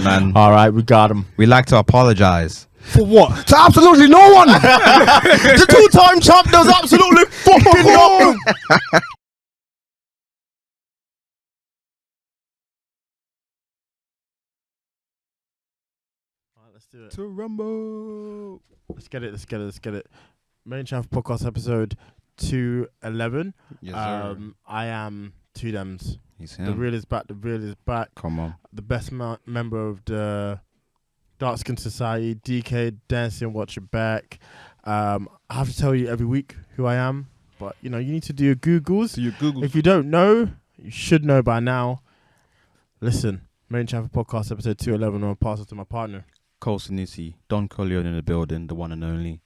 man. All right, we got him. We like to apologize. For what? To absolutely no one. The two-time champ does absolutely fucking nothing. All right, let's do it. To Rumble. Let's get it. Made in Chafford podcast episode 211. Yes, sir. I am Two Dems. He's The him. real is back. The real is back. Come on. The best member of the Dark Skin Society, DK Dancing Watch It Back. I have to tell you every week who I am, but you need to do your Googles. If you don't know, you should know by now. Listen, Made in Chafford podcast episode 211. I'm gonna pass it to my partner. Cole Sanusi, Don Corleone in the building, the one and only,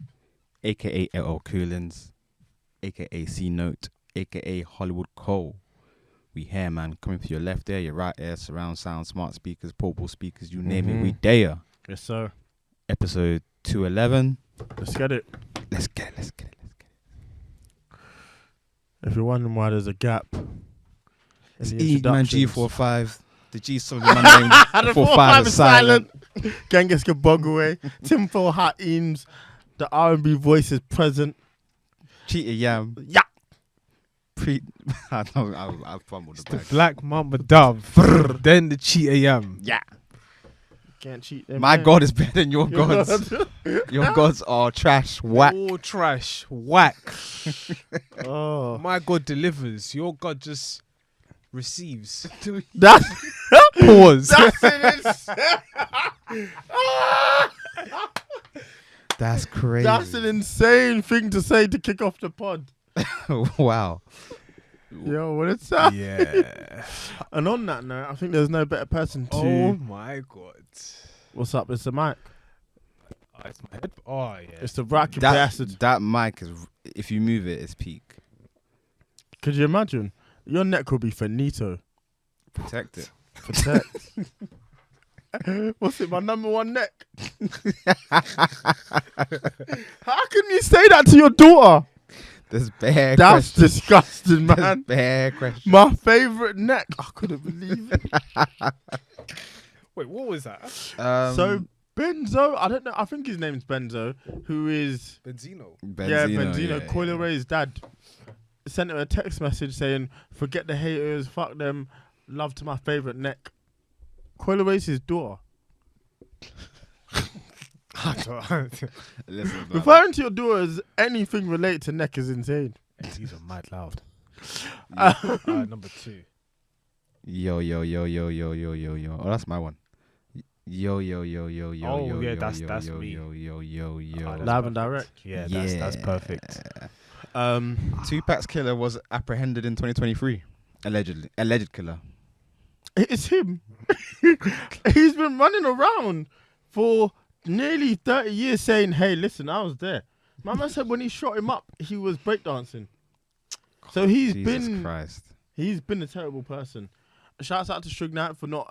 aka LL Coolins, aka C Note, aka Hollywood Cole. We here, man. Coming for your left ear, your right ear, surround sound, smart speakers, portable speakers, you name it, we dare. Yes, sir. Episode 211. Let's get it. Let's get it. If you're wondering why there's a gap, It's in the Eman introductions. G45. The G something my name. The 45 is silent. Genghis Kabogwe, Timfo Hat Eames, the R&B voice is present. Cheetah Yam. Yeah. I fumbled the The bag. black mamba dove, then the cheetah yam. Yeah. Can't cheat them. My man. God is better than your gods. Your gods are trash, whack. All trash, whack. Oh. My God delivers. Your God just receives. That's Pause. That's crazy. That's an insane thing to say to kick off the pod. Wow. Yo, what it's that? Yeah. And on that note, I think there's no better person to. Oh my God. What's up? It's the mic. Oh, it's my head. Oh yeah. It's the rocky That, bastard. that mic is, if you move it, it's peak. Could you imagine? Your neck could be finito. Protect it. Protect. What's it? My number one neck. How can you say that to your daughter? There's bare That's questions. disgusting, There's man. bare questions. My favorite neck. I couldn't believe it. Wait, what was that? So Benzo, I don't know. I think his name's Benzo, who is Benzino. Benzino, Coyle Ray's dad. Sent her a text message saying, "Forget the haters, fuck them, love to my favorite neck." Coyle Ray's his daughter. Listen, Referring to your daughter as anything related to neck is insane. These are mad loud. Number 2. Yo. Oh, that's my one. Yo. Oh, yeah, that's me. Yo. That's Live and perfect. direct. Yeah, that's perfect. Tupac's killer was apprehended in 2023. Alleged killer. It's him. He's been running around for nearly 30 years saying, "Hey, listen, I was there." My man said when he shot him up, he was breakdancing. So Jesus Christ. he's been a terrible person. Shouts out to Suge Knight for not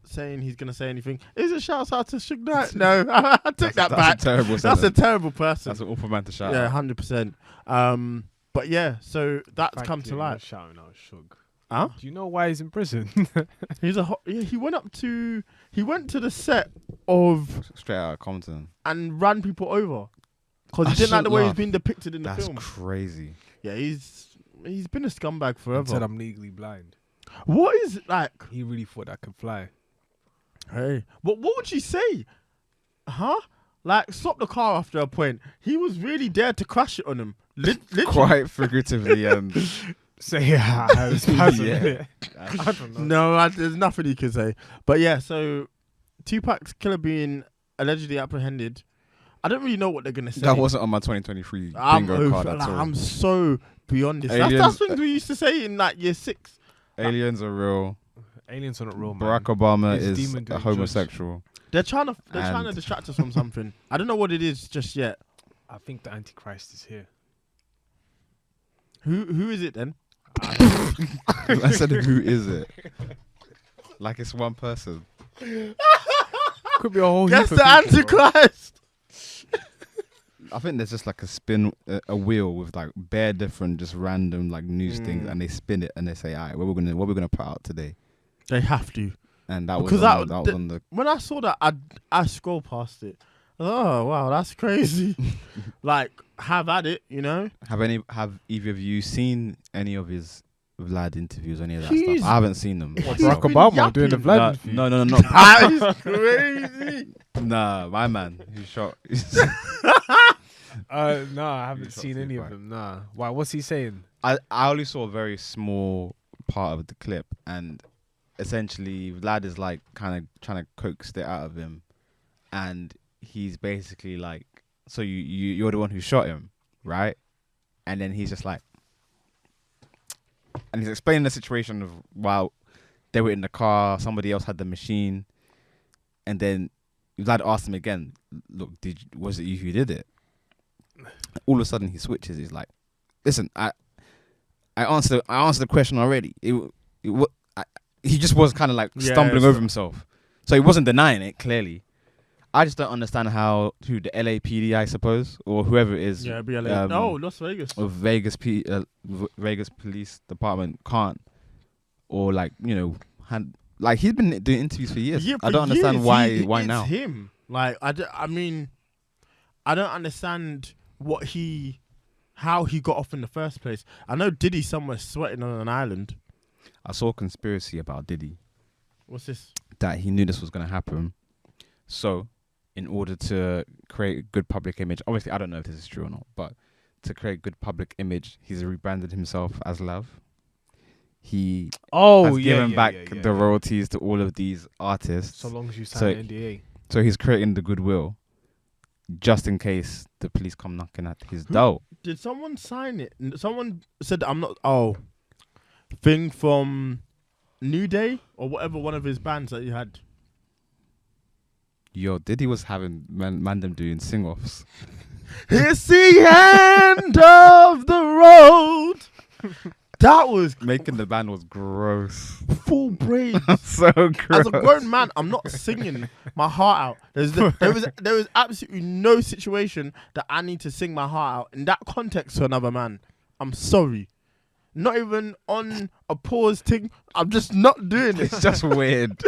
saying he's gonna say anything. Is it shouts out to Suge Knight? No, I take that back. That's a terrible person. That's an awful man to shout Yeah, out. 100%. But yeah, so that's come to light. Shouting out Shug. Huh? Do you know why he's in prison? He went to the set of Straight out of Compton. and ran people over because I he didn't like the shouldn't way he's laugh. been depicted in the That's film. crazy. Yeah, he's been a scumbag He forever. said I'm legally blind. What is it like? He really thought I could fly. Hey, what would you say? Huh? Like, stop the car after a point. He was really dared to crash it on him. Literally. Quite figuratively. So yeah, it's Yeah. I don't know. No, there's nothing he can say. But yeah, so Tupac's killer being allegedly apprehended. I don't really know what they're gonna say. That wasn't on my 2023 I'm bingo card at all. I'm so beyond this. Aliens- That's things we used to say in like year 6. Aliens are real. Aliens are not real, man. Barack Obama It's is demon a doing homosexual. They're trying to And- distract us from something. I don't know what it is just yet. I think the Antichrist is here. Who is it then? I said, who is it? Like it's one person. Could be a whole Guess heap the of people, bro. Antichrist. I think there's just like a spin, a wheel with like bare different, just random like news things, and they spin it and they say, "Alright, what we're gonna put out today." They have to. and that was Because on the. when I saw that, I scrolled past it. I was like, oh wow, that's crazy. Like, have at it, you know. Have either of you seen any of his Vlad interviews, any of that He's- stuff? I haven't seen them. He's Barack been Obama doing the yapping. Vlad interview. No. That is crazy. Nah, my man. He shot. No, I haven't You shot seen any of Tupac. them. Nah. Why? What's he saying? I only saw a very small part of the clip, and essentially Vlad is like kind of trying to coax it out of him, and he's basically like, so you're the one who shot him, right? And then he's just like, and he's explaining the situation of while they were in the car, somebody else had the machine, and then Vlad asked him again, look, was it you who did it? All of a sudden he switches. He's like, listen, I answered the question already. He just was kind of like stumbling over himself, so he wasn't denying it. Clearly, I just don't understand how the LAPD, I suppose, or whoever it is, Yeah, BLA. No, Las Vegas. or Vegas Police Department can't, or like like he's been doing interviews for years. Yeah, I don't for understand years. why It's now. him. Like I mean, I don't understand how he got off in the first place. I know Diddy somewhere sweating on an island. I saw a conspiracy about Diddy What's this? that he knew this was going to happen. So, in order to create a good public image, obviously I don't know if this is true or not, but to create good public image, he's rebranded himself as Love. He has given back the royalties to all of these artists. So long as you sign an NDA. So he's creating the goodwill just in case the police come knocking at his door. Did someone sign it? Someone said I'm not. Oh, thing from New Day or whatever one of his bands that he had. Yo, Diddy was having man them doing sing-offs. It's the end of the road. That was Making the band was gross. full brain. So gross. As a grown man, I'm not singing my heart out. There was absolutely no situation that I need to sing my heart out in that context to another man. I'm sorry. Not even on a pause thing. I'm just not doing it. It's just weird.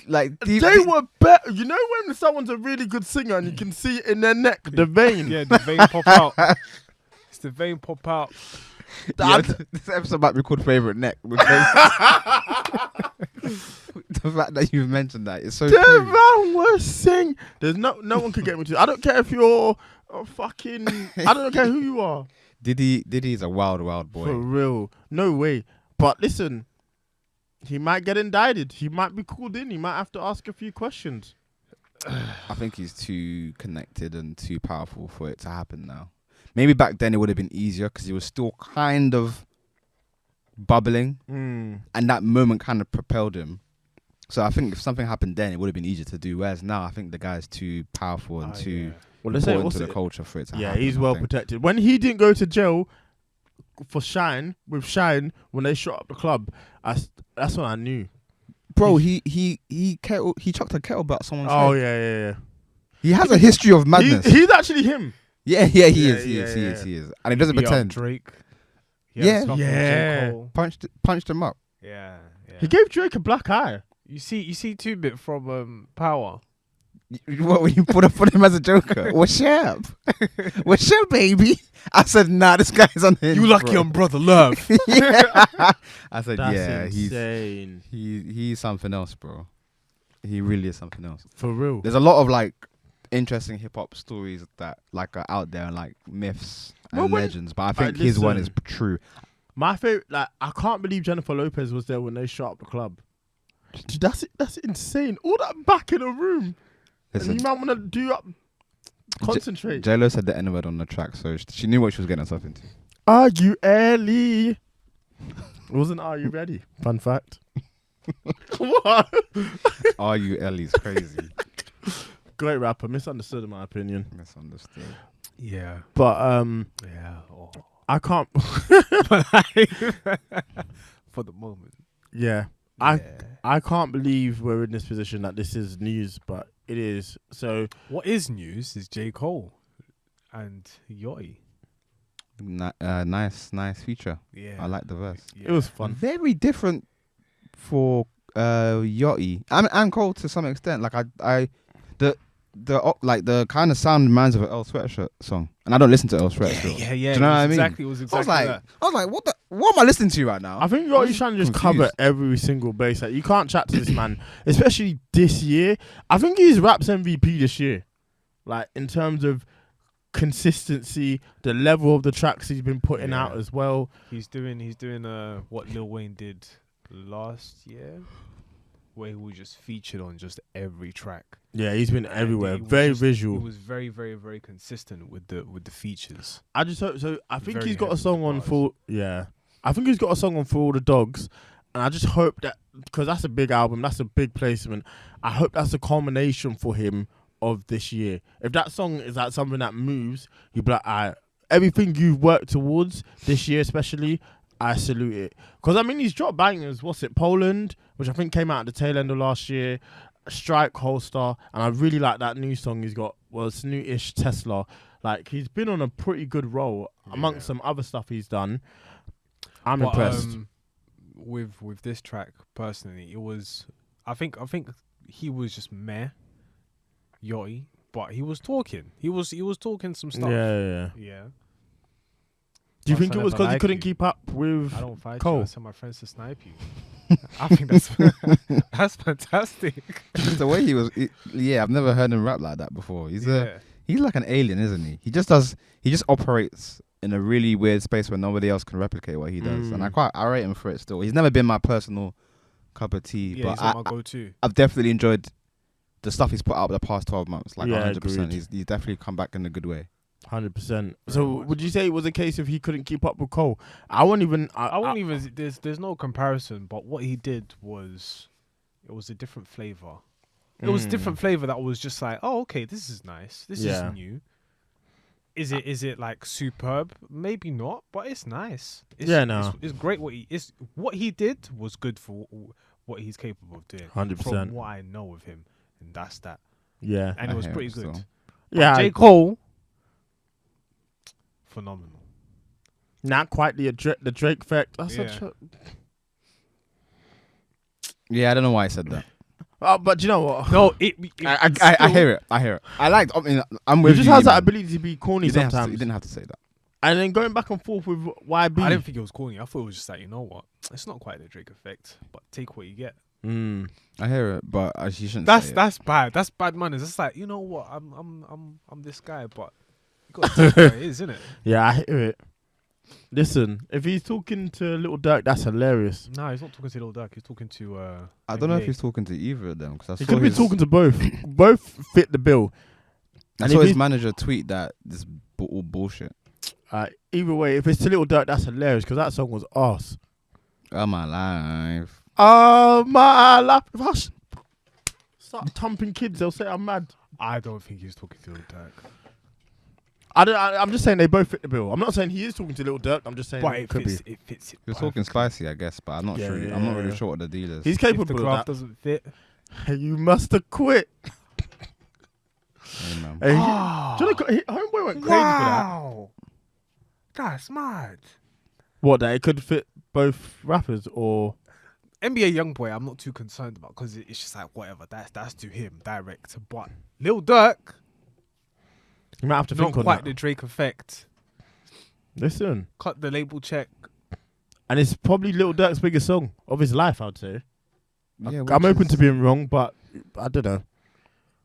Like They were better. You know when someone's a really good singer and you can see it in their neck, the vein. Yeah, the vein pop out. It's the vein pop out. Yeah, this episode might be called Favorite Neck because the fact that you've mentioned that is so The true. man was sing. There's no one could get me to. I don't care if you're a fucking. I don't care who you are. Diddy is a wild boy. For real, no way. But listen, he might get indicted. He might be called in. He might have to ask a few questions. I think he's too connected and too powerful for it to happen now. Maybe back then it would have been easier because he was still kind of bubbling, and that moment kind of propelled him. So I think if something happened then, it would have been easier to do. Whereas now, I think the guy's too powerful and too important to the culture for it to happen. Yeah, he's I well think. protected. When he didn't go to jail for Shine when they shot up the club, that's when I knew. Bro, he chucked a kettlebell at someone's Oh head. yeah. He has a history of madness. He's actually him. He is. And he doesn't He pretend. Drake. Yeah. Yeah. Punched him up. Yeah. He gave Drake a black eye. You see 2-Bit from Power. What, when you put him as a joker? What's up? What's up, baby? I said, nah, this guy's on the You lucky on brother love. Yeah. I said, That's yeah, insane. he's something else, bro. He really is something else. For real. There's a lot of like interesting hip hop stories that like are out there and like myths and legends, but I think his one is true. My favorite, like, I can't believe Jennifer Lopez was there when they shot up the club. Dude, that's insane. All that back in a room. Listen, And you might want to concentrate. J-Lo said the N-word on the track, so she knew what she was getting herself into. Are you Ellie? It wasn't Are You Ready? Fun fact. What? Are you Ellie's crazy? Great rapper, misunderstood in my opinion. Misunderstood. Yeah. But Yeah. Oh. I can't. For the moment. Yeah. I can't believe we're in this position that this is news, but it is. So What is news is J. Cole and Yachty. Nice feature. Yeah. I like the verse. Yeah. it was fun. Very different for Yachty and Cole to some extent. Like the kind of sound reminds of an Earl Sweatshirt song, and I don't listen to Earl Sweatshirt. Yeah. Do you know what I mean? Exactly. It was exactly I was like, what am I listening to right now? I think Yachty's trying to just cover every single base. Like, you can't chat to this man, especially this year. I think he's Rap's MVP this year. Like, in terms of consistency, the level of the tracks he's been putting out as well. He's doing what Lil Wayne did last year, where he was just featured on just every track. Yeah, he's been everywhere. Very visual. He was very, very, very consistent with the features. I just hope so. I think Very he's got a heavy song on bars. for I think he's got a song on For All the Dogs, and I just hope that, because that's a big album, that's a big placement. I hope that's a culmination for him of this year. If that song is like something that moves, you'll be like, everything you've worked towards this year, especially, I salute it. Because I mean, he's dropped bangers. What's it? Poland, which I think came out at the tail end of last year. Strike, Holster, and I really like that new song he's got. Well, Snootish Tesla. Like, he's been on a pretty good roll amongst some other stuff he's done. I'm impressed. With this track personally, it was. I think he was just meh, Yachty, but he was talking. He was talking some stuff. Yeah. Yeah. Do you Plus, think I it was never because he like couldn't you. keep up with I don't fight Cole? you. I tell my friends to snipe you. I think that's fantastic. Just the way he was. I've never heard him rap like that before. He's like an alien, isn't he? He just operates in a really weird space where nobody else can replicate what he does, and I rate him for it still. He's never been my personal cup of tea, Yeah, but he's not my go-to. I've definitely enjoyed the stuff he's put out the past 12 months. Like 100%. agreed. He's definitely come back in a good way. 100%. So would you say it was a case of he couldn't keep up with Cole? I won't even. I won't even. There's no comparison, but what he did was, it was a different flavor. It was a different flavor that was just like, oh, okay, this is nice. This is new. Is it like superb? Maybe not, but it's nice. It's great. What he did was good for what he's capable of doing. 100%. From what I know of him, and that's that. Yeah, And I it was hear pretty it good. still. yeah. J. Cole, phenomenal. Not quite the Drake effect. That's Yeah. such a. Yeah, I don't know why I said that. But you know what? No, I hear it. I like. I mean, I'm He with just you. has that man. ability to be corny You didn't sometimes. have to say that. And then going back and forth with YB. I didn't think it was corny. I thought it was just like, you know what? It's not quite the Drake effect, but take what you get. I hear it, but you shouldn't. That's bad. That's bad manners. It's like, you know what? I'm this guy, but you got to take what it is, isn't it? Yeah, I hear it. Listen, if he's talking to Little Dirk, that's hilarious. No, he's not talking to Lil Durk. He's talking to. I don't know if NBA. he's talking to either of them because He could be talking to both. Both fit the bill. I And saw if his he's- manager tweet that this all bullshit. Either way, if it's to Little Dirk, that's hilarious because that song was arse. Oh my life. Oh my life. If I start thumping kids, they'll say I'm mad. I don't think he's talking to Lil Durk. I'm just saying they both fit the bill. I'm not saying he is talking to Little Dirk. I'm just saying But it it could fits. be. It fits. It He was talking perfectly. spicy, I guess, but I'm not Yeah, sure. yeah, I'm not yeah. really sure what the deal is. He's If the capable graph of doesn't fit, that. You must have quit. Hey, man. Hey, Homeboy went crazy for that. wow, that's mad. What, that it could fit both rappers or? NBA YoungBoy, I'm not too concerned about because it's just like whatever. That's to him direct. But Lil Durk, You might have to not think on quite that. the Drake effect. Listen. Cut the label check. And it's probably Little Dirk's biggest song of his life, I'd say. Yeah, I'm which open is- to being wrong, but I don't know.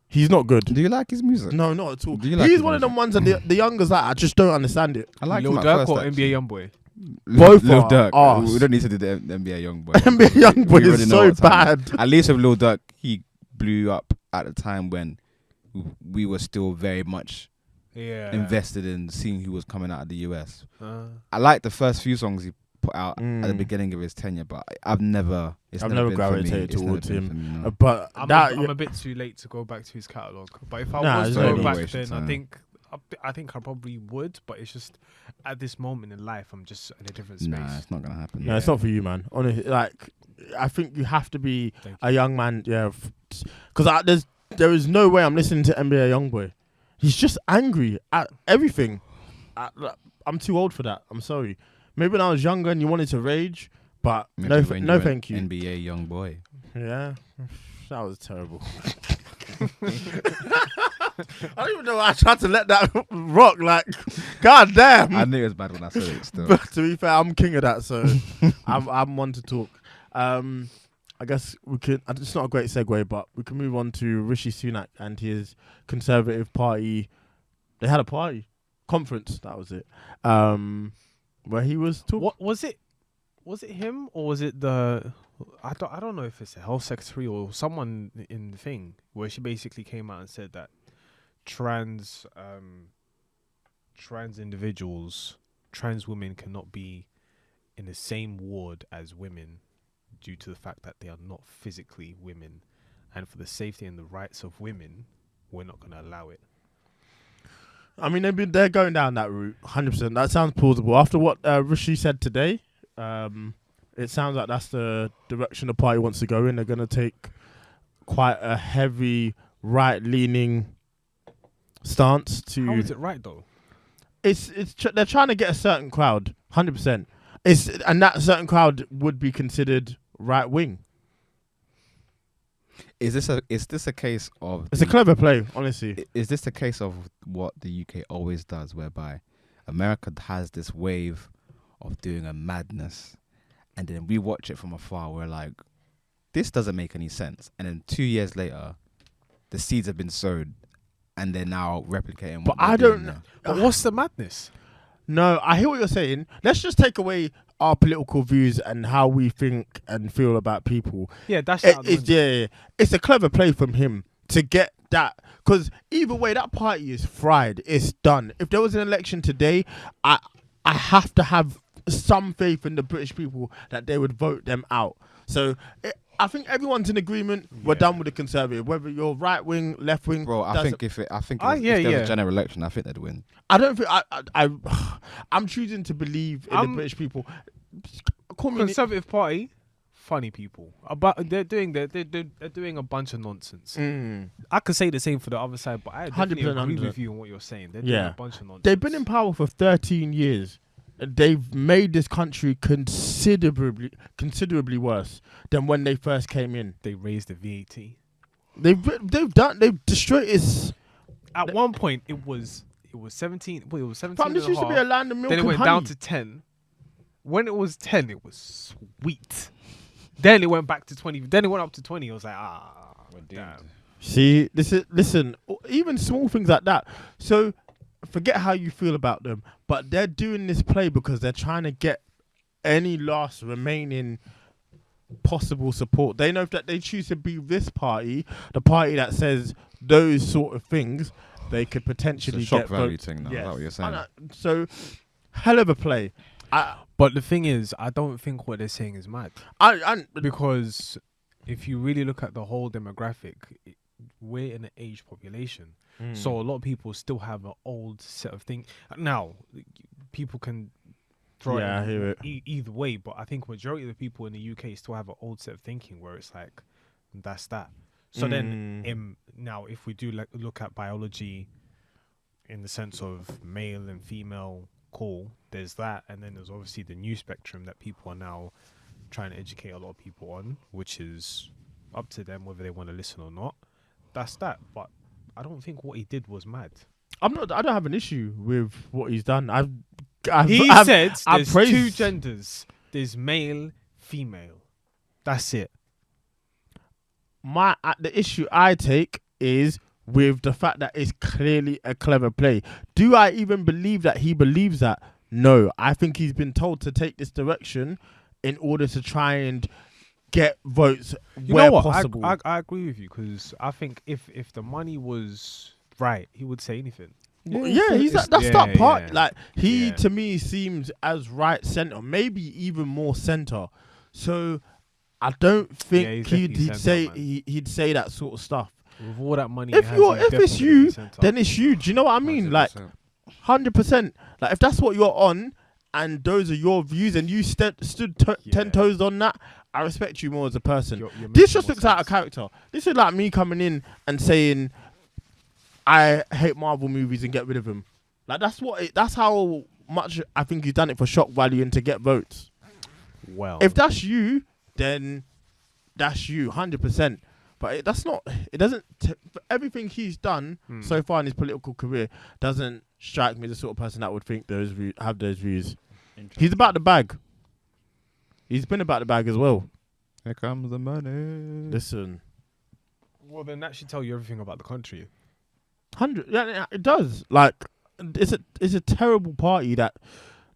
He's not good. Do you like his music? No, not at all. Do you like He's his one of music? them ones that the youngers like. I just don't understand it. I like Lil him at Durk first, or actually. NBA YoungBoy. Both Lil are Durk. arse. We don't need to do the NBA young boy. NBA Youngboy We already is know so what's happening. bad. At least with Lil Durk, he blew up at a time when we were still very much invested in seeing who was coming out of the US. I like the first few songs he put out at the beginning of his tenure, but I've never never been for me. gravitated It's never towards been him. for me, no. But I'm that a bit too late to go back to his catalog. But if I Nah, was there's to no go back, waste of then time. I think I probably would. But it's just at this moment in life, I'm just in a different space. Nah, it's not gonna happen. no, it's not for you, man. Honestly, like I think you have to be Thank a young man. Yeah, because there is no way I'm listening to NBA Youngboy. He's just angry at everything. I'm too old for that. I'm sorry. Maybe when I was younger and you wanted to rage, But Maybe when you're an thank you. NBA young boy. Yeah, that was terrible. I don't even know why I tried to let that rock. Like, god damn. I knew it was bad when I said it. Still, But to be fair, I'm king of that, so I'm one to talk. I guess we could. It's not a great segue, but we can move on to Rishi Sunak and his Conservative Party. They had a party conference. That was it. Where he was talking. What was it? Was it him or was it the? I don't know if it's the health secretary or someone in the thing where she basically came out and said that trans individuals, trans women cannot be in the same ward as women due to the fact that they are not physically women, and for the safety and the rights of women, we're not going to allow it. I mean, they're going down that route, 100%. That sounds plausible. After what Rishi said today, it sounds like that's the direction the party wants to go in. They're going to take quite a heavy right-leaning stance to. How is it right though? They're trying to get a certain crowd, 100%. And that certain crowd would be considered right-wing. is this a case of? It's a clever play, honestly. Is this a case of what the UK always does, whereby America has this wave of doing a madness, and then we watch it from afar. We're like, this doesn't make any sense. And then 2 years later, the seeds have been sowed, and they're now replicating. But I don't know. But what's the madness? No, I hear what you're saying. Let's just take away our political views and how we think and feel about people. Yeah, that's it's a clever play from him to get that, because either way, that party is fried. It's done. If there was an election today, I have to have some faith in the British people that they would vote them out. So I think everyone's in agreement. We're done with the Conservative, whether you're right wing, left wing. Bro, I think if there was a general election, I think they'd win. I don't think I'm choosing to believe in the British people. Conservative Party, funny people. They're doing a bunch of nonsense. I could say the same for the other side, but I definitely agree with you on what you're saying. They're doing a bunch of nonsense. They've been in power for 13 years. They've made this country considerably worse than when they first came in. They raised the VAT. They've destroyed its. At one point, it was 17. Well, it was 17. Fam, this used to be a land of milk then it and went honey. down to 10. When it was 10, it was sweet. Then it went back to 20. Then it went up to 20. I was like, damn. See, listen. Even small things like that. So, forget how you feel about them, but they're doing this play because they're trying to get any last remaining possible support. They know that they choose to be this party, the party that says those sort of things, they could potentially it's a shock get value votes. thing now. Is that what you're saying? So, hell of a play. But the thing is, I don't think what they're saying is mad. Because if you really look at the whole demographic, we're in an aged population. So a lot of people still have an old set of things. Now, people can throw I hear it. Either way, but I think majority of the people in the UK still have an old set of thinking where it's like, that's that. So then, now if we do look at biology in the sense of male and female, cool, there's that. And then there's obviously the new spectrum that people are now trying to educate a lot of people on, which is up to them whether they want to listen or not. That's that. But I don't think what he did was mad. I don't have an issue with what he's done. He said there's two genders. There's male, female. That's it. The issue I take is with the fact that it's clearly a clever play. Do I even believe that he believes that? No. I think he's been told to take this direction in order to try and get votes where possible. I agree with you, because I think if the money was right, he would say anything. That's that part. Yeah. Like he to me seems as right center, maybe even more center. So I don't think he'd say that sort of stuff. With all that money, if it's you, then it's you. Do you know what I mean? 100%. Like 100%. Like if that's what you're on, and those are your views, and you stood 10 toes on that, I respect you more as a person. You're this just looks out of character. This is like me coming in and saying, I hate Marvel movies and get rid of them. Like that's how much I think he's done it for shock value and to get votes. Well, if that's you, then that's you, 100%. But that's not. It doesn't. Everything he's done so far in his political career doesn't strike me as the sort of person that would think have those views. He's about the bag. He's been about the bag as well. Here comes the money. Listen, well, then that should tell you everything about the country. 100. Yeah, it does. Like, it's a terrible party that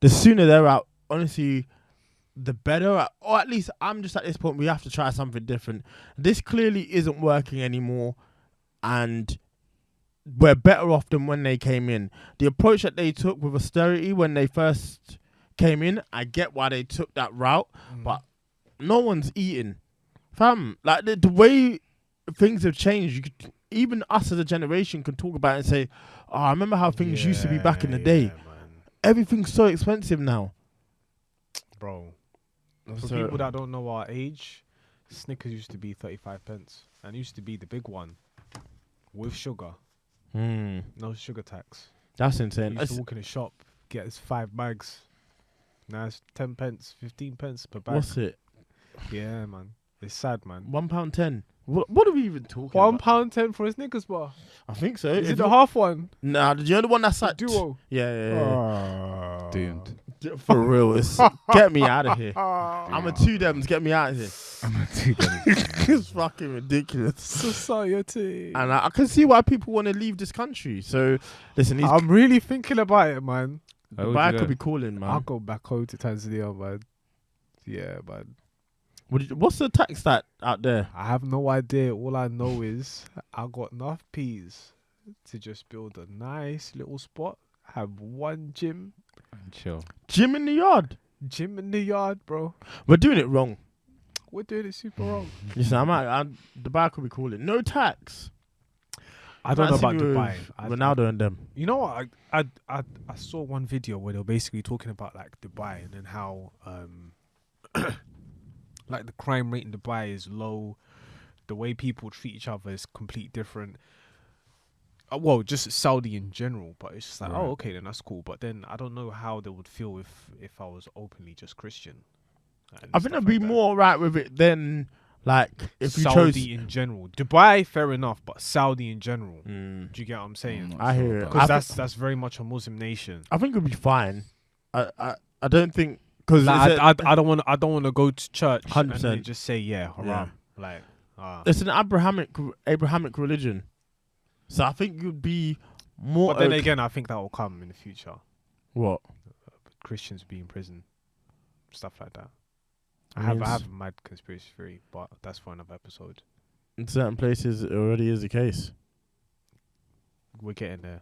the sooner they're out, honestly, the better. Or at least I'm just at this point, we have to try something different. This clearly isn't working anymore, and we're better off than when they came in. The approach that they took with austerity when they first came in, I get why they took that route, but no one's eating. Fam, like the way things have changed, you could, even us as a generation can talk about it and say, oh, I remember how things used to be back in the day. Man. Everything's so expensive now. Bro. For people that don't know our age, Snickers used to be 35 pence. And it used to be the big one with sugar. No sugar tax. That's You insane. used to walk in a shop, get us 5 bags. Now it's 10 pence, 15 pence per bag. What's it? Yeah, man. It's sad, man. £1.10. What are we even talking about? £1.10 for a Snickers bar. I think so. Is it the half one? Nah, did you know the one that's like Duo. Yeah. Doomed. For real, get me out of here. I'm a 2Dems. Get me out of here. It's fucking ridiculous. Society. And I can see why people want to leave this country. So, listen, I'm really thinking about it, man. Dubai could be calling, man. I'll go back home to Tanzania, man. Yeah, man. What's the tax that out there? I have no idea. All I know is I got enough peas to just build a nice little spot, have one gym. And chill. Gym in the yard. Gym in the yard, bro. We're doing it wrong. We're doing it super wrong. Listen, Dubai could be calling. No tax. I don't know about Fancy with Dubai. Ronaldo and them. You know what? I saw one video where they were basically talking about like Dubai and then how like the crime rate in Dubai is low, the way people treat each other is completely different. Well, just Saudi in general, but it's just like, oh, okay, then that's cool. But then I don't know how they would feel if I was openly just Christian. I think I'd be more right with it than like if Saudi you chose in general. Dubai, fair enough, but Saudi in general. Do you get what I'm saying? I hear it. Because that's very much a Muslim nation. I think it'll be fine. I don't think because like, I don't want to go to church 100%. and then just say haram. Like it's an Abrahamic religion, so I think you'd be more. But then again, I think that will come in the future. What? Christians be in prison, stuff like that. I have a mad conspiracy theory, but that's for another episode. In certain places, it already is the case. We're getting there.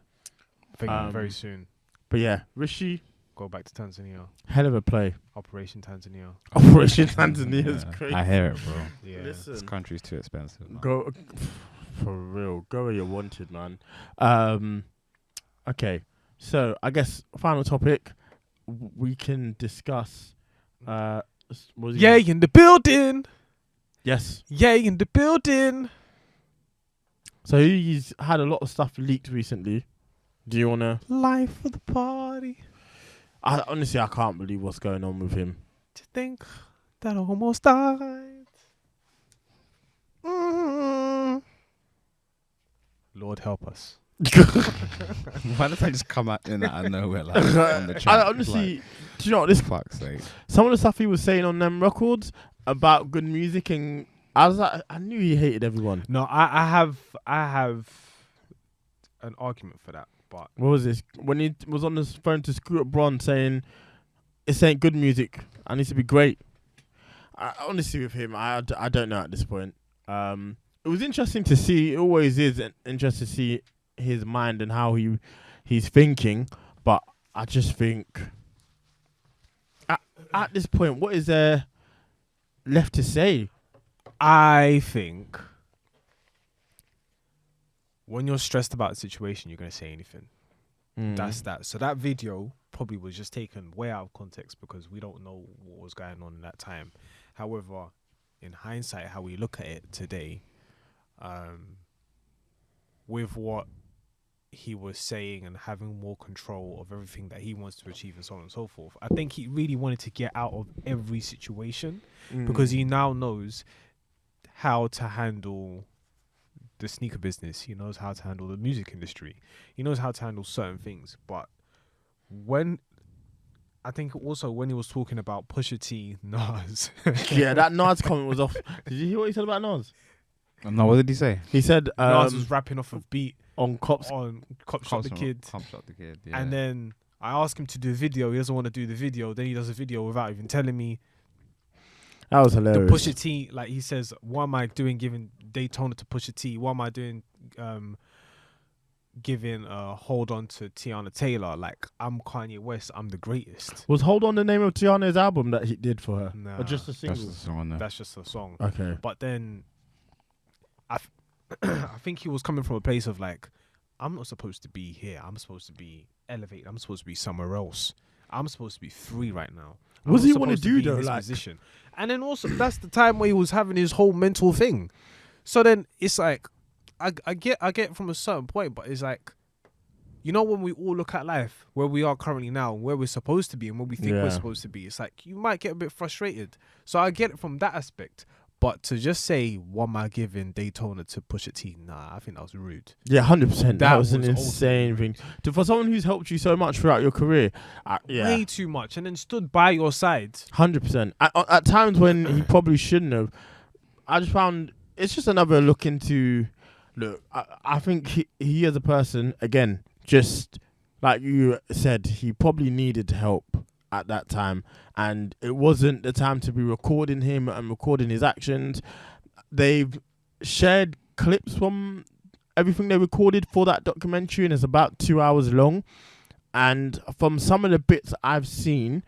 I think very soon. But yeah, Rishi, go back to Tanzania. hell of a play. Operation Tanzania. Operation Tanzania is crazy. I hear it, bro. Yeah. Listen, This country's too expensive. Man. go for real. Go where you're wanted, man. Okay, so I guess final topic we can discuss. Yay in the building. Yes. Yay in the building. So he's had a lot of stuff leaked recently. Do you wanna? Life of the party. Honestly, I can't believe what's going on with him. To think that I almost died. Lord help us. Why does I just come out in out of nowhere like on the track? Honestly, do you know what this? Fuck's sake. Some of the stuff he was saying on them records about good music, and I was like, I knew he hated everyone. No, I have an argument for that. But what was this? When he was on the phone to Scooter Braun saying, "This ain't good music. I need to be great." Honestly, with him, I don't know at this point. It was interesting to see. It always is interesting to see his mind and how he's thinking. But I just think at this point, what is there left to say? I think when you're stressed about a situation, you're going to say anything. That's that. So that video probably was just taken way out of context because we don't know what was going on in that time. However, in hindsight, how we look at it today, with what he was saying and having more control of everything that he wants to achieve and so on and so forth. I think he really wanted to get out of every situation because he now knows how to handle the sneaker business. He knows how to handle the music industry. He knows how to handle certain things. But I think also when he was talking about Pusha T, Nas. Yeah, that Nas comment was off. Did you hear what he said about Nas? No, what did he say? He said Nas was rapping off of beat on Cops. Cop Shot the Kid. Cop Shot the Kid, yeah. And then I asked him to do a video. He doesn't want to do the video. Then he does a video without even telling me. That was hilarious. The Pusha T, like he says, what am I doing giving Daytona to Pusha T? What am I doing giving Hold On to Tiana Taylor? Like, I'm Kanye West. I'm the greatest. Was Hold On the name of Tiana's album that he did for her? Nah, or just a single? That's the song, no. That's just a song. Okay. But then I think he was coming from a place of like, I'm not supposed to be here. I'm supposed to be elevated. I'm supposed to be somewhere else. I'm supposed to be free right now. What does he want to supposed do be in though? this Like, position. And then also that's the time where he was having his whole mental thing. So then it's like I get from a certain point, but it's like, you know, when we all look at life where we are currently now, where we're supposed to be and where we think we're supposed to be, it's like you might get a bit frustrated. So I get it from that aspect. But to just say, what am I giving Daytona to Pusha T? Nah, I think that was rude. Yeah, 100%. That was an was insane thing. For someone who's helped you so much throughout your career, yeah. Way too much. And then stood by your side. 100%. At times when he probably shouldn't have, I just found it's just another look into, look, I think he as a person, again, just like you said, he probably needed help at that time, and it wasn't the time to be recording him and recording his actions. They've shared clips from everything they recorded for that documentary, and it's about 2 hours long. And from some of the bits I've seen,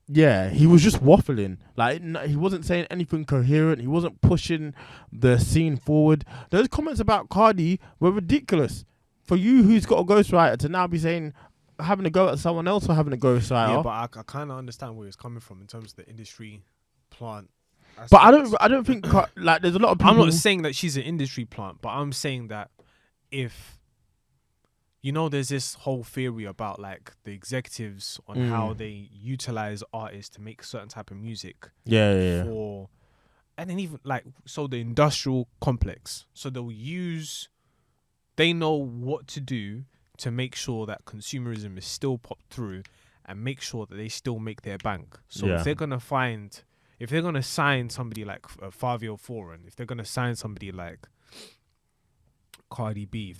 yeah, he was just waffling. Like, he wasn't saying anything coherent. He wasn't pushing the scene forward. Those comments about Cardi were ridiculous. For you, who's got a ghostwriter, to now be saying, having a go at someone else or having a ghostwriter. Yeah, but I kind of understand where it's coming from in terms of the industry plant. But I don't think like there's a lot of people. I'm not saying that she's an industry plant, but I'm saying that if you know, there's this whole theory about like the executives on how they utilize artists to make certain type of music. Yeah. And then even like so the industrial complex. So they know what to do to make sure that consumerism is still popped through and make sure that they still make their bank. So if they're gonna sign somebody like Fabio Foreign, if they're gonna sign somebody like Cardi B, if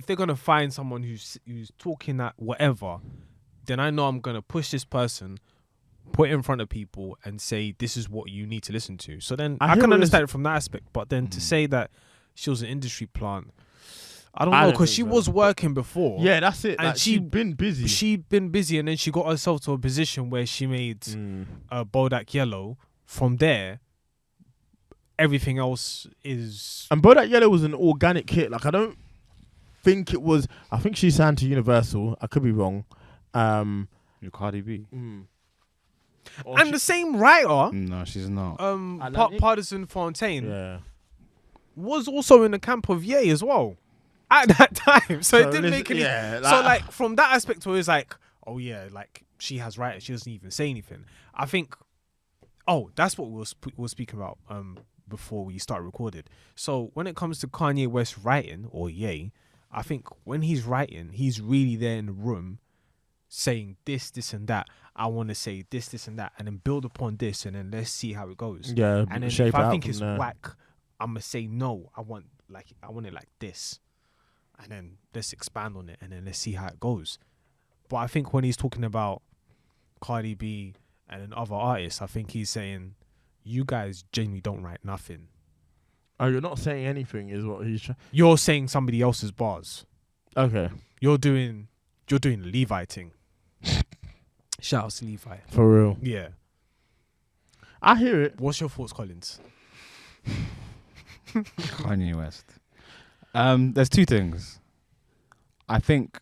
they're gonna find someone who's talking that whatever, then I know I'm gonna push this person, put it in front of people and say this is what you need to listen to. So then I can understand it from that aspect, but then to say that she was an industry plant, I don't know, because she was working before. Yeah, that's it. And like, she'd been busy. She'd been busy, and then she got herself to a position where she made Bodak Yellow. From there, everything else is... And Bodak Yellow was an organic hit. Like, I don't think it was... I think she signed to Universal. I could be wrong. Cardi B. And the same writer... No, she's not. Partisan Fontaine Yeah. was also in the camp of Ye as well. At that time. So it didn't make any... Yeah, so, like, from that aspect where it's like, oh, yeah, like, she has writers. She doesn't even say anything. I think... Oh, that's what we were speaking about before we start recorded. So when it comes to Kanye West writing, or Ye, I think when he's writing, he's really there in the room saying this, this and that. I want to say this, this and that, and then build upon this, and then let's see how it goes. Yeah, and then shape if I out think it's there. whack, I'm going to say no, I want it like this. And then let's expand on it, and then let's see how it goes. But I think when he's talking about Cardi B and then other artists, I think he's saying, you guys genuinely don't write nothing. Oh, you're not saying anything is what he's trying... You're saying somebody else's bars. Okay. You're doing the Levi thing. Shout out to Levi. For real. Yeah. I hear it. What's your thoughts, Collins? Kanye West. There's two things. I think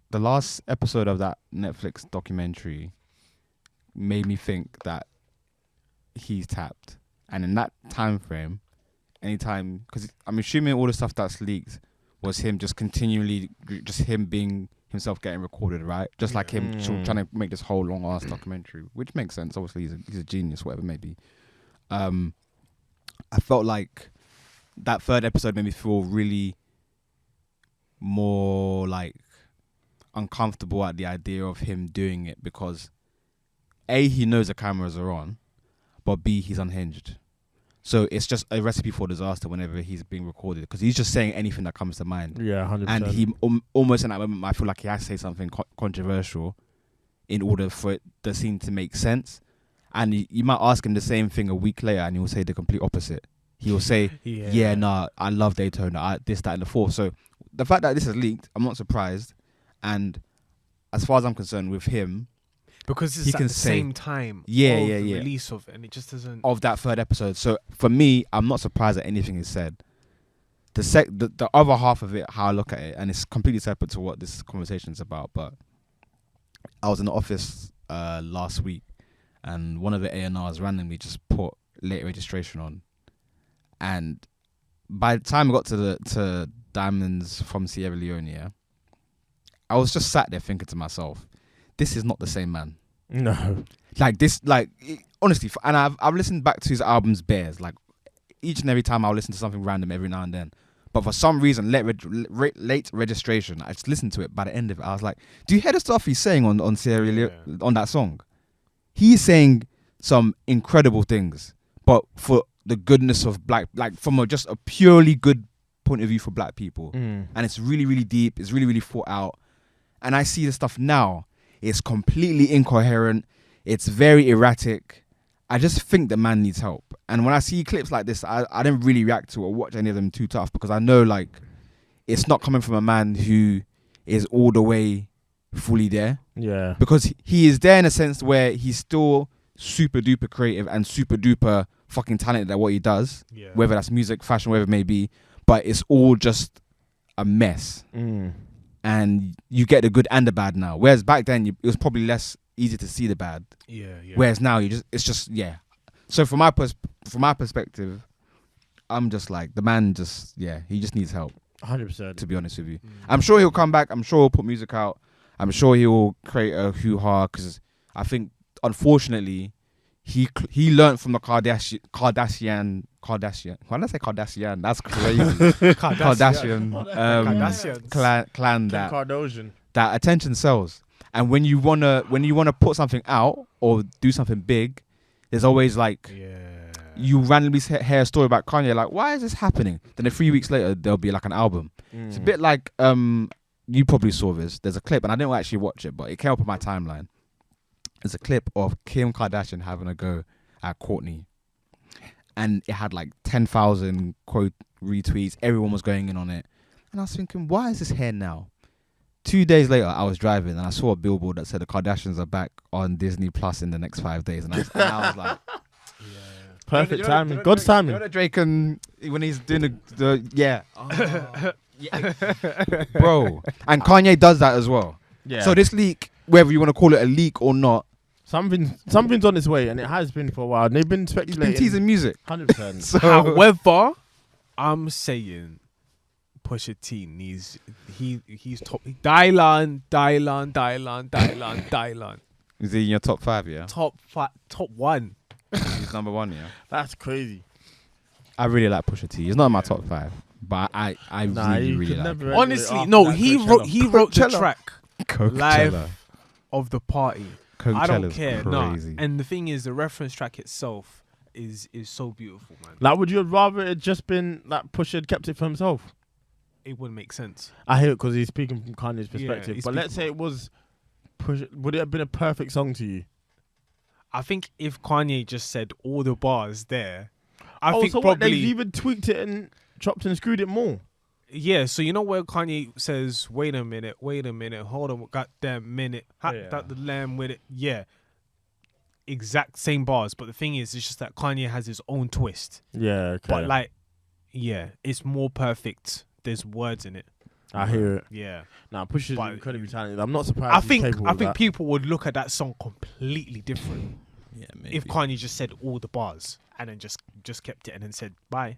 the last episode of that Netflix documentary made me think that he's tapped, and in that time frame, anytime, because I'm assuming all the stuff that's leaked was him just continually, just him being himself getting recorded, right? Just like him trying to make this whole long ass documentary, which makes sense. Obviously, he's a genius, whatever it may be. I felt like that third episode made me feel really more like uncomfortable at the idea of him doing it because A, he knows the cameras are on, but B, he's unhinged. So it's just a recipe for disaster whenever he's being recorded because he's just saying anything that comes to mind. Yeah, 100%. And he almost in that moment, I feel like he has to say something controversial in order for the scene to make sense. And you might ask him the same thing a week later and he will say the complete opposite. He will say, I love Daytona, this, that, and the fourth. So the fact that this is leaked, I'm not surprised. And as far as I'm concerned with him, because it's at the same time the release of it, and it just doesn't of that third episode. So for me, I'm not surprised that anything is said. The other half of it, how I look at it, and it's completely separate to what this conversation is about. But I was in the office last week, and one of the A&Rs randomly just put late registration on, and by the time I got to Diamonds from Sierra Leone, yeah, I was just sat there thinking to myself, this is not the same man. No. Honestly, and I've listened back to his albums Bears, like each and every time I'll listen to something random every now and then. But for some reason, late registration, I just listened to it. By the end of it, I was like, do you hear the stuff he's saying on Sierra Leone, on that song? He's saying some incredible things, but for the goodness of from just a purely good point of view for black people. And it's really, really deep. It's really, really thought out. And I see the stuff now. It's completely incoherent. It's very erratic. I just think the man needs help. And when I see clips like this, I didn't really react to or watch any of them too tough because I know like it's not coming from a man who is all the way fully there. Yeah. Because he is there in a sense where he's still super duper creative and super duper fucking talented at what he does. Yeah. Whether that's music, fashion, whatever it may be. But it's all just a mess. And you get the good and the bad now. Whereas back then, it was probably less easy to see the bad. Yeah. Whereas now, it's just. So from my perspective, I'm just like, the man he just needs help. 100%. To be honest with you. I'm sure he'll come back. I'm sure he'll put music out. I'm sure he'll create a hoo-ha because I think, unfortunately, he learned from the Kardashian. Why did I say Kardashian? That's crazy. Kardashian clan that Kardashian. That attention sells. And when you wanna put something out or do something big, there's always like you randomly hear a story about Kanye, like, why is this happening? Then 3 weeks later there'll be like an album. It's a bit like you probably saw this. There's a clip and I didn't actually watch it, but it came up on my timeline. There's a clip of Kim Kardashian having a go at Kourtney. And it had like 10,000 quote retweets. Everyone was going in on it. And I was thinking, why is this here now? 2 days later, I was driving and I saw a billboard that said the Kardashians are back on Disney Plus in the next 5 days. And I was like, perfect timing. God's timing. You know Drake and when he's doing the bro. And Kanye does that as well. Yeah. So this leak, whether you want to call it a leak or not, something's on its way, and it has been for a while. And they've been speculating. He's been teasing music. 100%. So, however, I'm saying Pusha T needs he's top. Dylan. Is he in your top 5? Yeah. Top 1. He's number 1. Yeah. That's crazy. I really like Pusha T. He's not in my top 5, but I really like him. Honestly, no. He wrote the track Coachella. Live of the Party. I don't care. Crazy. Nah. And the thing is, the reference track itself is so beautiful, man. Like, would you have rather it just been like Pusha had kept it for himself? It wouldn't make sense. I hear it because he's speaking from Kanye's perspective. But let's say it was Pusha, would it have been a perfect song to you? I think if Kanye just said all the bars there, I think so probably they've even tweaked it and chopped and screwed it more. Yeah, so you know where Kanye says, wait a minute, hold on, goddamn minute, that the lamb with it. Yeah, exact same bars, but the thing is, it's just that Kanye has his own twist. Yeah, okay. But like, it's more perfect. There's words in it. I hear it. Yeah. Now, Push is incredibly talented. I'm not surprised. I think people would look at that song completely different. Yeah, maybe. If Kanye just said all the bars and then just kept it and then said bye.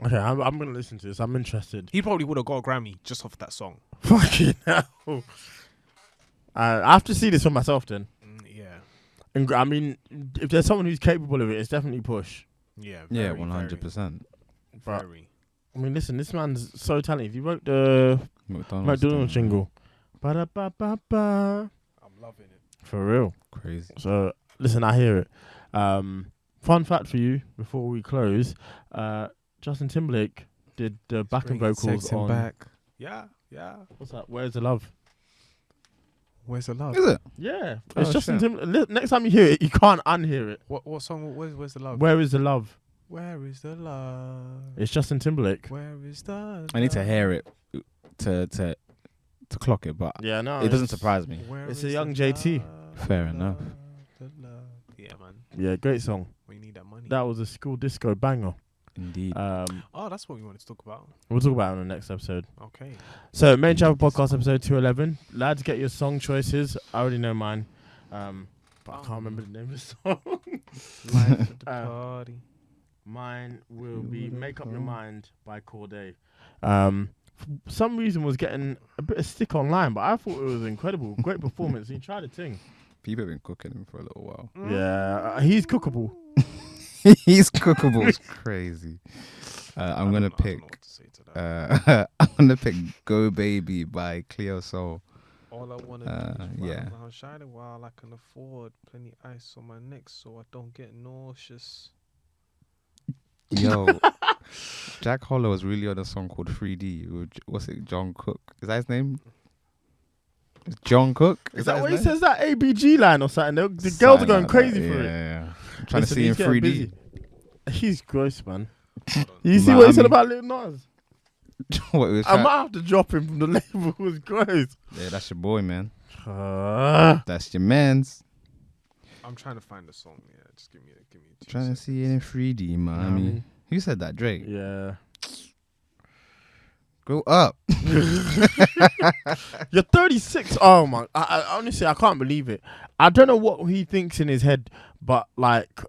Okay, I'm gonna listen to this. I'm interested. He probably would have got a Grammy just off that song. Fucking hell. I have to see this for myself then. Yeah. And I mean, if there's someone who's capable of it, it's definitely Push. Yeah. Yeah, Very, 100%. But- Very. I mean, listen, this man's so talented. He wrote the McDonald's jingle. Ba-da-ba-ba-ba. I'm loving it. For real. Crazy. So, listen, I hear it. Fun fact for you before we close. Justin Timberlake did the backing vocals on... Back. Yeah. What's that? Where's the Love? Where's the love? Is it? Yeah. Oh, It's Justin shit. Timberlake. Next time you hear it, you can't unhear it. What song? Where's the love? Where is the Love? Where is the love? It's Justin Timberlake. Where is the I need to love? hear it to clock it, but Yeah, no. it doesn't surprise me. Where It's is a the young JT. love? Fair enough. The love. Yeah, man. Yeah, great song. We need that money. That was a school disco banger. Indeed. Oh, that's what we wanted to talk about. We'll talk about it on the next episode. Okay. So, Made In Chafford podcast episode 211. Lads, get your song choices. I already know mine. But I can't remember the name of the song. Life at the party. Mine will be Make Up Your Mind by Corday. For some reason was getting a bit of stick online, but I thought it was incredible. Great performance. He tried a thing. People have been cooking him for a little while. Yeah, he's cookable. He's cookable. It's crazy. I'm gonna I don't know pick. what to say to that. I'm gonna pick "Go Baby" by Cleo Soul. All I wanna do is yeah. ride around shining while I can afford plenty ice on my neck so I don't get nauseous. Yo, Jack Hollow was really on a song called 3D. With what's it? John Cook. Is that his name? John Cook. Is that his what he name? says? That ABG line or something? The girls Something are going like crazy that. for it. Yeah. I'm trying Listen, to see he's in getting 3D. busy. He's gross, man. Hold on. You see what he said Miami. about Lil Nas? What, it was I might have to drop him from the label. It was gross. yeah, that's your boy, man. Uh, That's your man's. I'm trying to find the song. Yeah, just give me 2 Trying to seconds. see it in 3D, Miami. Who said that? Drake. yeah. Grow up. You're 36. Oh my! I honestly, I can't believe it. I don't know what he thinks in his head, but like,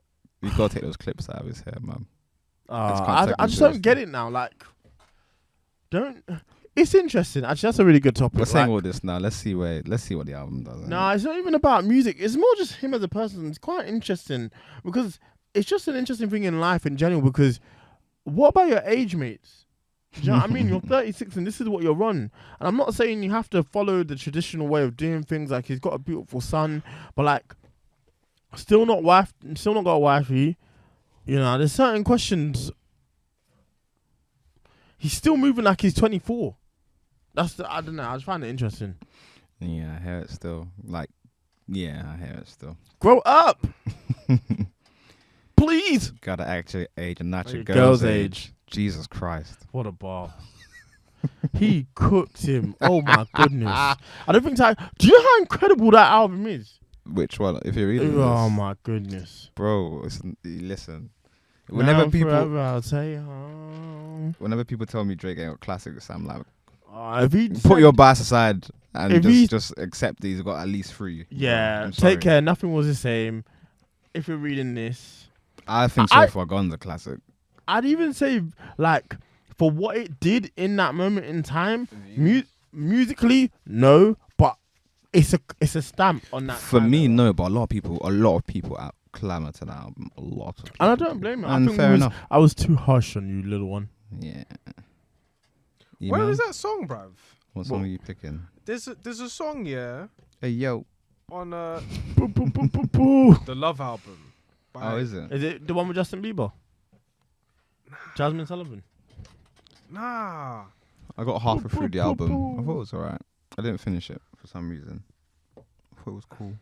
We gotta take those clips out of his hair, man. I take just him don't get it now. Like, don't. It's interesting. Actually, that's a really good topic. We're saying Like, all this now. Let's see what the album does. no, it's not even about music. It's more just him as a person. It's quite interesting because it's just an interesting thing in life in general. Because what about your age mates? Do you know what I mean? You're 36 and this is what you're on. And I'm not saying you have to follow the traditional way of doing things. Like, he's got a beautiful son, but like, still not got a wifey. You know, there's certain questions. He's still moving like he's 24. I don't know. I just find it interesting. Yeah, I hear it still. Like, yeah, I hear it still. Grow up, please. Gotta actually age a natural Your girl's age. Jesus Christ. What a bar. He cooked him. Oh my goodness. I don't think do you know how incredible that album is? Which one? If you're reading Oh this, my goodness. bro, listen. Now Whenever and people, forever I'll say home. whenever people tell me Drake ain't got classics, I'm like, If he put your bias aside and if he- just accept that he's got at least 3. yeah, I'm sorry. Take Care. Nothing was the same. If you're reading this, I think So Far Gone's a classic. I'd even say like for what it did in that moment in time, musically, no, but it's a stamp on that. For time. me, no, but a lot of people out clamor to that album. A lot of people. And I don't blame him. I And think fair enough. I was too harsh on you, little one. Yeah. Where Eman? is that song, bruv? What song are you picking? There's a song, yeah, Hey, yo. on Boo, boo, boo, boo, boo. the Love album. Oh, is it? Is it the one with Justin Bieber? Jasmine Sullivan. Nah. I got halfway through the album. I thought it was alright. I didn't finish it for some reason. I thought it was cool.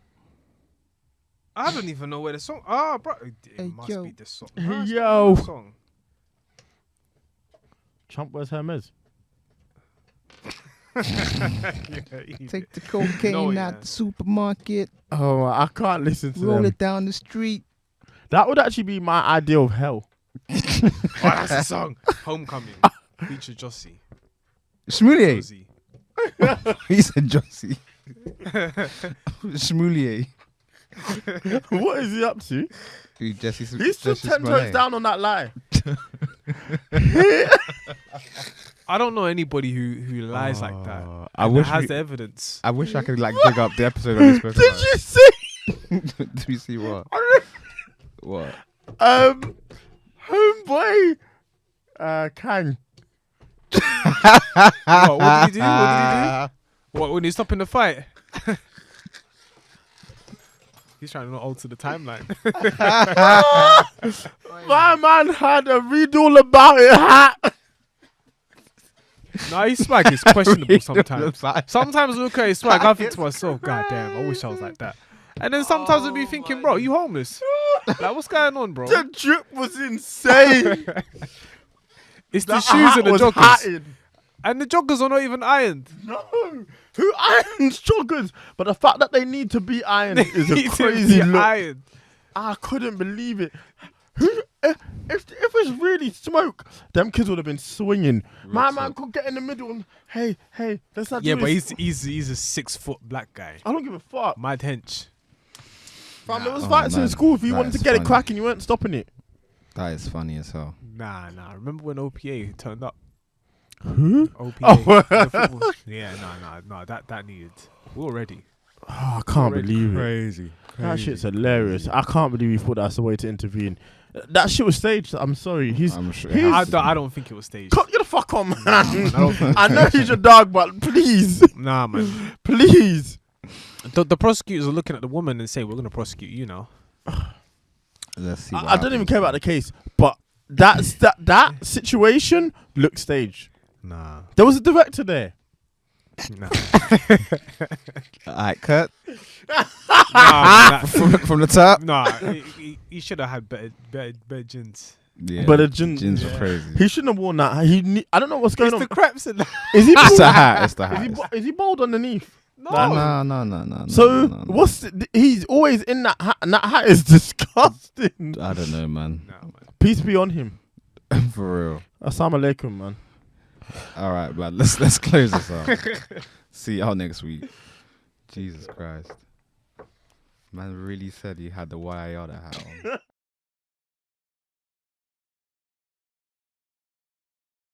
I don't even know where the song. Ah, bro, it Hey, must yo. be this song. Hey, Nah, it's yo. not that song. Trump wears Hermes. Yeah, eat Take it. the cocaine No, yeah. out the supermarket, Oh, I can't listen to roll them. it down the street. That would actually be my idea of hell. Oh, that's the song. Homecoming. Feature Jossie. Schmoulier. Josie. He said Jossie. Schmoulier. What is he up to? He's He's still 10 toes down on that lie. I don't know anybody who lies like that. I and wish has we- the evidence. I wish I could like dig up the episode when we spoke Did about you see? it. Did you see what? What? Homeboy, Kang. What did he do? What did he do? What, when he's stopping the fight? He's trying to not alter the timeline. My man had a read all about it hat. No, his swag is questionable sometimes. Sometimes I look at his swag, I think to myself, God damn, I wish I was like that. And then sometimes I'd be thinking, bro, you homeless? Like, what's going on, bro? The drip was insane. It's the That shoes hat and the was joggers. hatted. And the joggers are not even ironed. No. Who irons joggers? But the fact that they need to be ironed is a Need to crazy be look. ironed. I couldn't believe it. Who? If it's really smoke, them kids would have been swinging. My man could get in the middle and hey, let's not Yeah, do but this. he's a 6 foot black guy. I don't give a fuck. Mad hench. Fam, there was Oh, fights in man. school. If you That wanted to is get it funny. cracking, you weren't stopping it. That is funny as hell. Nah. Remember when OPA turned up? Who? OPA. Oh. the football- yeah, no. That needed. We were ready. Oh, I can't believe it. Crazy. That shit's hilarious. I can't believe he thought that's the way to intervene. That shit was staged. I'm sorry. I'm sure. he's- I don't think it was staged. Get the fuck on, man. I don't think I know he's your dog, but please, Nah, man. please. The prosecutors are looking at the woman and saying, we're going to prosecute you now. Let's see. I don't even care about the case, but that situation looked staged. Nah. There was a director there. Nah. Alright, Kurt. Nah, From the top. nah. He should have had better gins. Yeah. But the gins were crazy. He shouldn't have worn that. I don't know what's going It's on. the craps and Is he It's bald? the hat. It's the hat. Is he bald underneath? no. No. So no. what's he's always in that hat, and that hat is disgusting. I don't know, man. Nah, man. Peace be on him. For real. Assalamu alaikum, man. All right, man. Let's close this out. See y'all next week. Jesus Christ. Man really said he had the YR hat on.